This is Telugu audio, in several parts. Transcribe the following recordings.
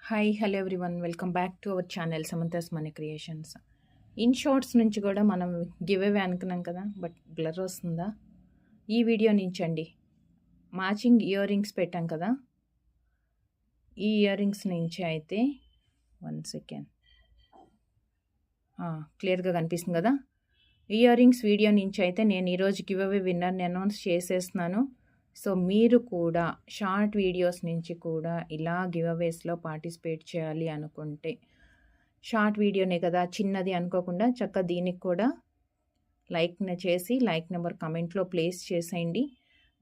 Hi hello everyone welcome back to our channel Samantha's money creations. In shorts నుంచి కూడా మనం గివ్ అవే అనుకున్నాం కదా, బట్ బ్లర్ వస్తుందా? ఈ వీడియో నుంచి అండి మ్యాచింగ్ ఇయర్ రింగ్స్ పెట్టాం కదా, ఈ ఇయర్ రింగ్స్ నుంచి అయితే 1 సెకండ్ క్లియర్గా కనిపిస్తుంది కదా. ఇయర్ రింగ్స్ వీడియో నుంచి అయితే నేను ఈరోజు గివ్ అవే విన్నర్ని అనౌన్స్ చేసేస్తున్నాను. సో మీరు కూడా షార్ట్ వీడియోస్ నుంచి కూడా ఇలా గివ్ అవేస్లో పార్టిసిపేట్ చేయాలి అనుకుంటే, షార్ట్ వీడియోనే కదా చిన్నది అనుకోకుండా చక్కగా దీనికి కూడా లైక్ చేసి లైక్ నెంబర్ కమెంట్లో ప్లేస్ చేసేయండి.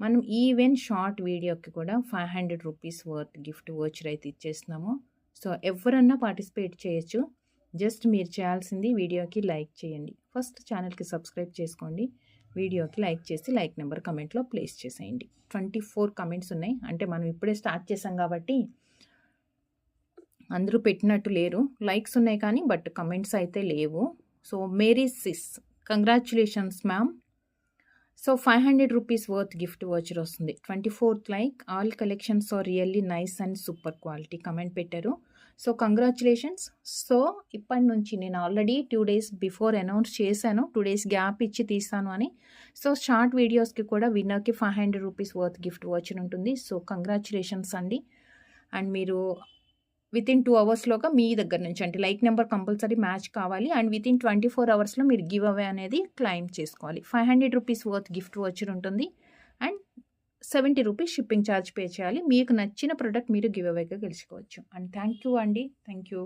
మనం ఈవెన్ షార్ట్ వీడియోకి కూడా 500 రూపీస్ వర్త్ గిఫ్ట్ వోచర్ అయితే ఇచ్చేస్తున్నాము. సో ఎవరన్నా పార్టిసిపేట్ చేయొచ్చు. జస్ట్ మీరు చేయాల్సింది వీడియోకి లైక్ చేయండి. ఫస్ట్ ఛానల్కి సబ్స్క్రైబ్ చేసుకోండి, వీడియోకి లైక్ చేసి లైక్ నెంబర్ కమెంట్లో ప్లేస్ చేసేయండి. 24 కమెంట్స్ ఉన్నాయి, అంటే మనం ఇప్పుడే స్టార్ట్ చేసాం కాబట్టి అందరూ పెట్టినట్టు లేరు. లైక్స్ ఉన్నాయి కానీ బట్ కమెంట్స్ అయితే లేవు. So Mary sis, congratulations ma'am. So 500 rupees worth gift voucher వస్తుంది. 24th like, all collections are really nice and super quality comment పెట్టారు. So congratulations. సో ఇప్పటి నుంచి నేను ఆల్రెడీ 2 days బిఫోర్ అనౌన్స్ చేశాను, 2 days గ్యాప్ ఇచ్చి తీస్తాను అని. సో షార్ట్ వీడియోస్కి కూడా విన్నర్కి 500 రూపీస్ వర్త్ గిఫ్ట్ వోచర్ ఉంటుంది. సో కంగ్రాచులేషన్స్ అండి. అండ్ మీరు వితిన్ 2 అవర్స్లోగా మీ దగ్గర నుంచి, అంటే లైక్ నెంబర్ కంపల్సరీ మ్యాచ్ కావాలి అండ్ వితిన్ 24 అవర్స్లో మీరు గివ్ అవే అనేది క్లెయిమ్ చేసుకోవాలి. 500 రూపీస్ వర్త్ గిఫ్ట్ వోచర్ ఉంటుంది and 70 rupees shipping charge pay చేయాలి. మీకు నచ్చిన ప్రోడక్ట్ మీరు గివ్ అవేగా గెలుచుకోవచ్చు. అండ్ థ్యాంక్ యూ అండి, థ్యాంక్ యూ.